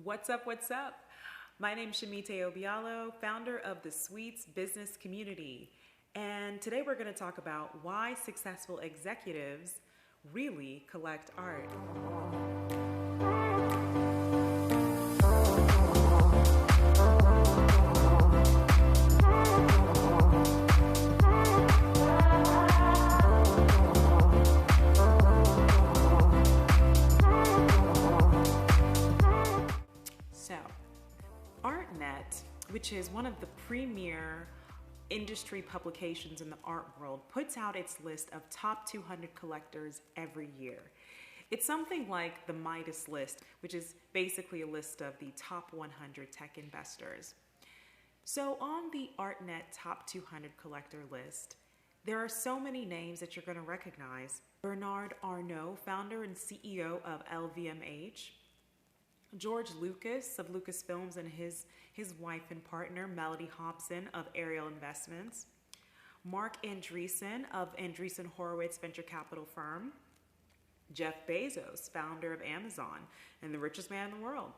What's up? What's up? My name is Shamite Obialo, founder of the Suites Business Community. And today we're going to talk about why successful executives really collect art. So, Artnet, which is one of the premier industry publications in the art world, puts out its list of top 200 collectors every year. It's something like the Midas list, which is basically a list of the top 100 tech investors. So on the Artnet top 200 collector list, there are so many names that you're going to recognize. Bernard Arnault, founder and CEO of LVMH. George Lucas of Lucasfilms and his wife and partner, Melody Hobson of Ariel Investments. Mark Andreessen of Andreessen Horowitz venture capital firm. Jeff Bezos, founder of Amazon and the richest man in the world.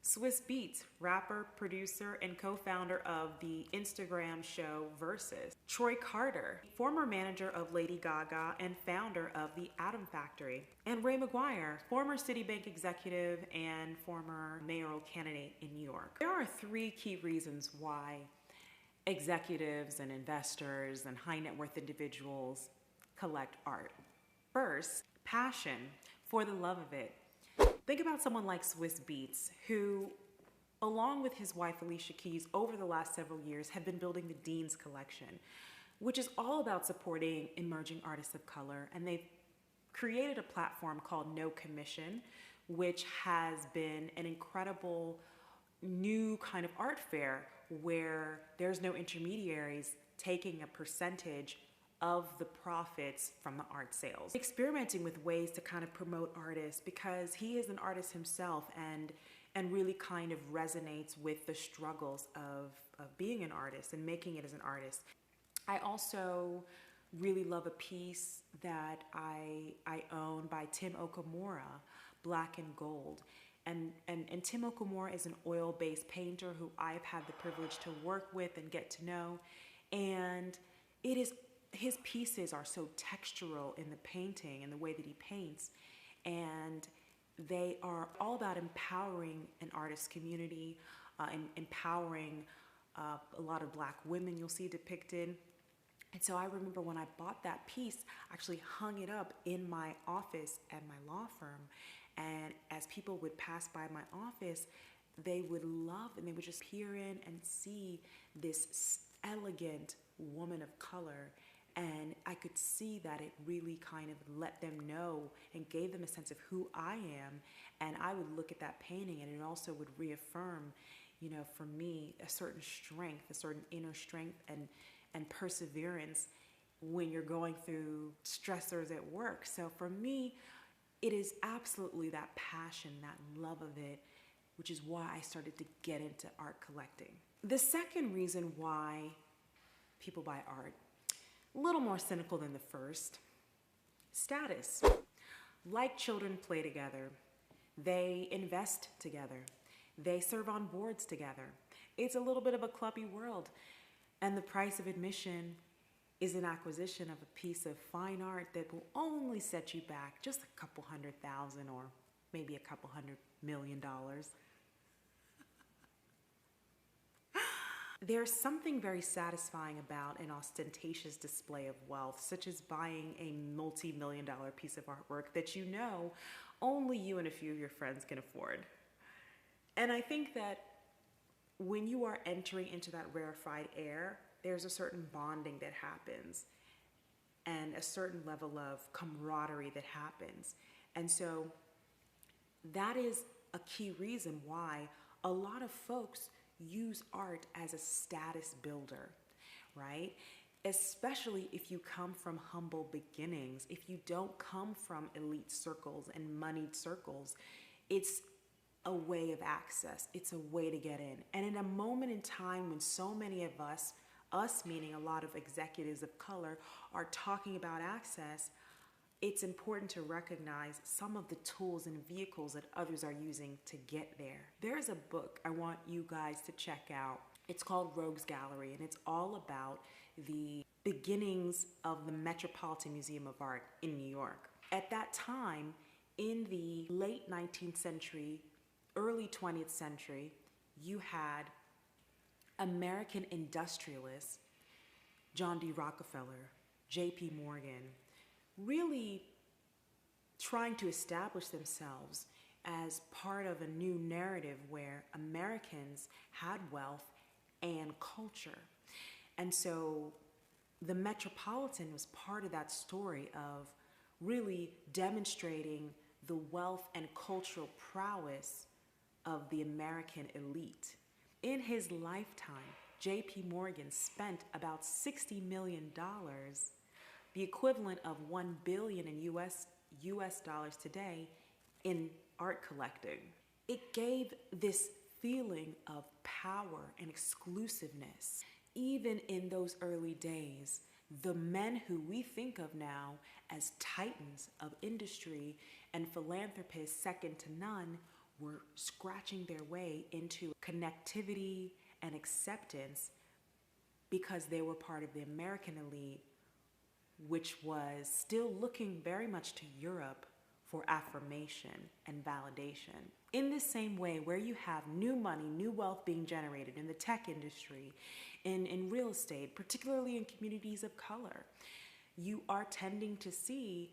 Swiss Beats, rapper, producer, and co-founder of the Instagram show Versus. Troy Carter, former manager of Lady Gaga and founder of the Atom Factory. And Ray McGuire, former Citibank executive and former mayoral candidate in New York. There are three key reasons why executives and investors and high net worth individuals collect art. First, passion for the love of it. Think about someone like Swiss Beats, who, along with his wife Alicia Keys, over the last several years have been building the Dean's Collection, which is all about supporting emerging artists of color. And they've created a platform called No Commission, which has been an incredible new kind of art fair where there's no intermediaries taking a percentage of the profits from the art sales. Experimenting with ways to kind of promote artists because he is an artist himself and really kind of resonates with the struggles of being an artist and making it as an artist. I also really love a piece that I own by Tim Okamura, Black and Gold. And Tim Okamura is an oil-based painter who I've had the privilege to work with and get to know. And his pieces are so textural in the painting and the way that he paints, and they are all about empowering an artist community and empowering a lot of Black women you'll see depicted. And so I remember when I bought that piece, I actually hung it up in my office at my law firm, and as people would pass by my office, they would love and they would just peer in and see this elegant woman of color. And I could see that it really kind of let them know and gave them a sense of who I am. And I would look at that painting and it also would reaffirm, for me, a certain strength, a certain inner strength and perseverance when you're going through stressors at work. So for me, it is absolutely that passion, that love of it, which is why I started to get into art collecting. The second reason why people buy art, a little more cynical than the first. Status. Like children play together. They invest together. They serve on boards together. It's a little bit of a clubby world. And the price of admission is an acquisition of a piece of fine art that will only set you back just a couple $100,000 or maybe a couple $100 million. There's something very satisfying about an ostentatious display of wealth, such as buying a multi-million-dollar piece of artwork that only you and a few of your friends can afford. And I think that when you are entering into that rarefied air, there's a certain bonding that happens and a certain level of camaraderie that happens. And so that is a key reason why a lot of folks use art as a status builder, right? Especially if you come from humble beginnings, if you don't come from elite circles and moneyed circles, it's a way of access. It's a way to get in. And in a moment in time when so many of us meaning a lot of executives of color, are talking about access, it's important to recognize some of the tools and vehicles that others are using to get there. There's a book I want you guys to check out. It's called Rogues Gallery, and it's all about the beginnings of the Metropolitan Museum of Art in New York. At that time, in the late 19th century, early 20th century, you had American industrialists, John D. Rockefeller, J.P. Morgan, really trying to establish themselves as part of a new narrative where Americans had wealth and culture. And so the Metropolitan was part of that story of really demonstrating the wealth and cultural prowess of the American elite. In his lifetime, J.P. Morgan spent about $60 million, the equivalent of $1 billion in US dollars today, in art collecting. It gave this feeling of power and exclusiveness. Even in those early days, the men who we think of now as titans of industry and philanthropists second to none were scratching their way into connectivity and acceptance because they were part of the American elite, which was still looking very much to Europe for affirmation and validation. In the same way, where you have new money, new wealth being generated in the tech industry, in real estate, particularly in communities of color, you are tending to see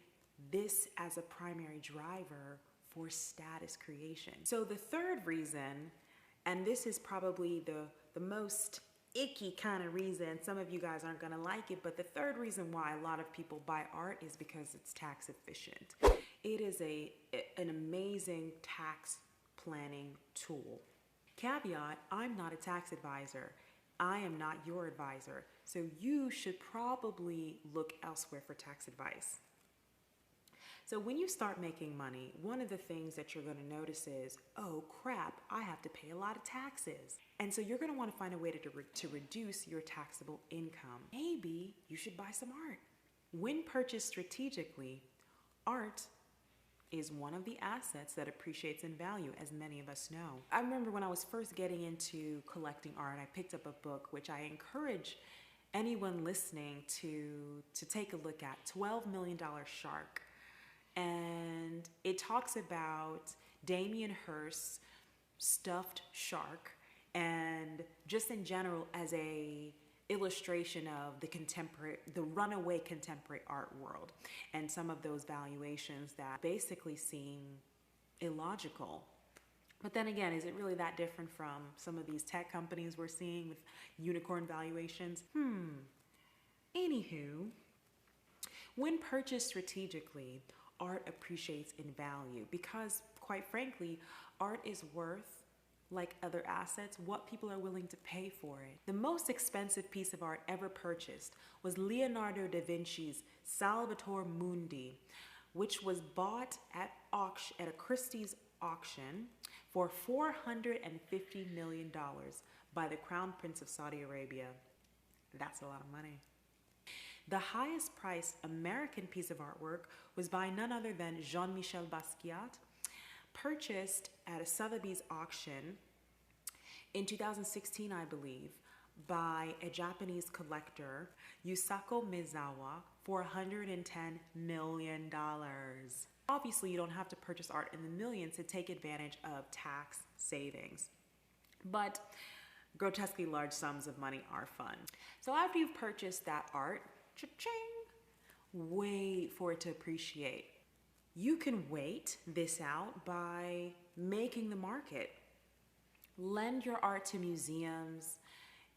this as a primary driver for status creation. So the third reason, and this is probably the most icky kind of reason, some of you guys aren't gonna like it, but the third reason why a lot of people buy art is because it's tax efficient. It is an amazing tax planning tool. Caveat, I'm not a tax advisor. I am not your advisor. So you should probably look elsewhere for tax advice. So when you start making money, one of the things that you're going to notice is, oh crap, I have to pay a lot of taxes. And so you're going to want to find a way to reduce your taxable income. Maybe you should buy some art. When purchased strategically, art is one of the assets that appreciates in value, as many of us know. I remember when I was first getting into collecting art, I picked up a book, which I encourage anyone listening to take a look at, $12 Million Shark. And it talks about Damien Hirst's stuffed shark, and just in general as a illustration of the runaway contemporary art world, and some of those valuations that basically seem illogical. But then again, is it really that different from some of these tech companies we're seeing with unicorn valuations? Anywho, when purchased strategically, art appreciates in value because, quite frankly, art is worth, like other assets, what people are willing to pay for it. The most expensive piece of art ever purchased was Leonardo da Vinci's Salvator Mundi, which was bought at a Christie's auction for $450 million by the Crown Prince of Saudi Arabia. That's a lot of money. The highest priced American piece of artwork was by none other than Jean-Michel Basquiat, purchased at a Sotheby's auction in 2016, I believe, by a Japanese collector, Yusako Mizawa, for $110 million. Obviously, you don't have to purchase art in the millions to take advantage of tax savings, but grotesquely large sums of money are fun. So after you've purchased that art, cha-ching, wait for it to appreciate. You can wait this out by making the market. Lend your art to museums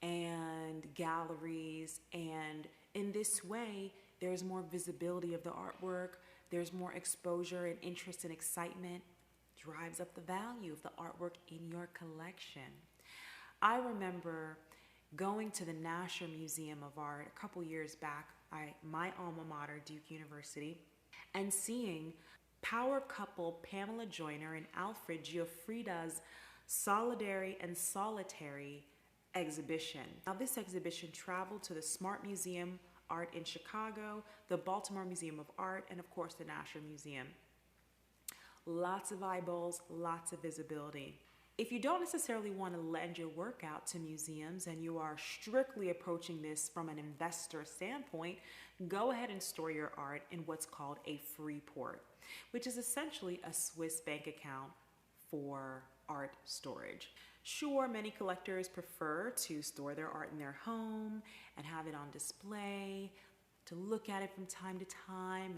and galleries, and in this way, there's more visibility of the artwork, there's more exposure and interest and excitement, drives up the value of the artwork in your collection. I remember going to the National Museum of Art a couple years back, my alma mater, Duke University, and seeing power couple Pamela Joyner and Alfred Giuffrida's Solidary and Solitary exhibition. Now, this exhibition traveled to the Smart Museum Art in Chicago, the Baltimore Museum of Art, and of course the National Museum. Lots of eyeballs, lots of visibility. If you don't necessarily want to lend your work out to museums and you are strictly approaching this from an investor standpoint, go ahead and store your art in what's called a free port, which is essentially a Swiss bank account for art storage. Sure, many collectors prefer to store their art in their home and have it on display, to look at it from time to time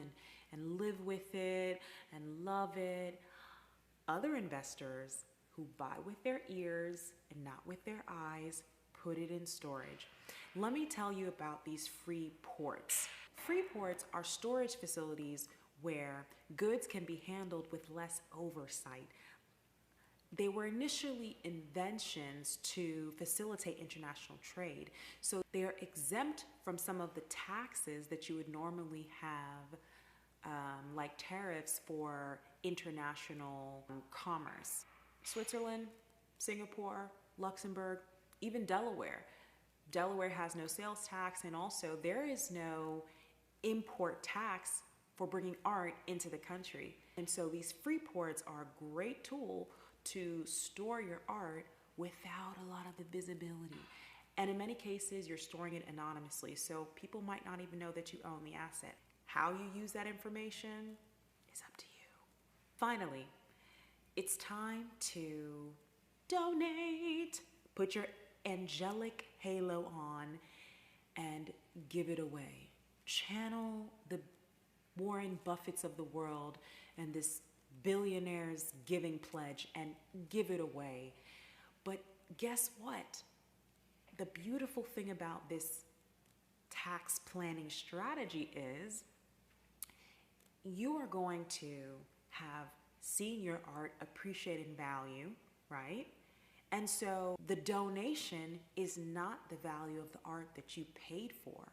and live with it and love it. Other investors who buy with their ears and not with their eyes put it in storage. Let me tell you about these free ports. Free ports are storage facilities where goods can be handled with less oversight. They were initially inventions to facilitate international trade, so they are exempt from some of the taxes that you would normally have, like tariffs for international commerce. Switzerland, Singapore, Luxembourg, even Delaware. Delaware has no sales tax, and also there is no import tax for bringing art into the country. And so these free ports are a great tool to store your art without a lot of the visibility. And in many cases, you're storing it anonymously, so people might not even know that you own the asset. How you use that information is up to you. Finally, it's time to donate. Put your angelic halo on and give it away. Channel the Warren Buffetts of the world and this billionaires giving pledge and give it away. But guess what? The beautiful thing about this tax planning strategy is you are going to have seen your art appreciate in value, right? And so the donation is not the value of the art that you paid for.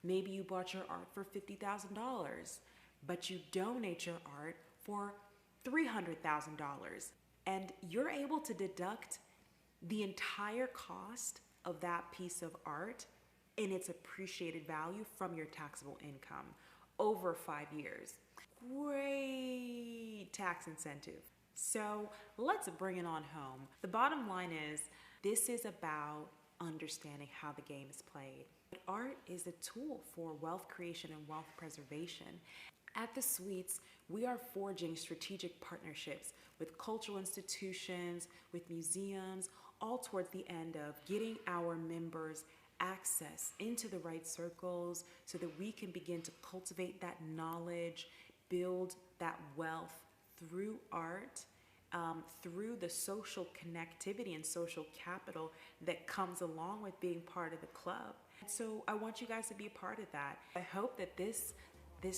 Maybe you bought your art for $50,000, but you donate your art for $300,000. And you're able to deduct the entire cost of that piece of art in its appreciated value from your taxable income over 5 years. Great tax incentive. So let's bring it on home. The bottom line is, this is about understanding how the game is played. Art is a tool for wealth creation and wealth preservation. At the Suites, we are forging strategic partnerships with cultural institutions, with museums, all towards the end of getting our members access into the right circles so that we can begin to cultivate that knowledge, build that wealth through art, through the social connectivity and social capital that comes along with being part of the club. So I want you guys to be a part of that. I hope that this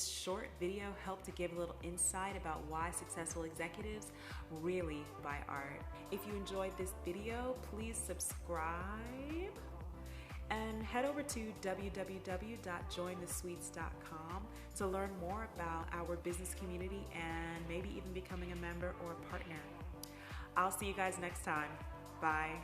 short video helped to give a little insight about why successful executives really buy art. If you enjoyed this video, please subscribe and head over to www.jointhesuites.com to learn more about our business community and maybe even becoming a member or a partner. I'll see you guys next time. Bye.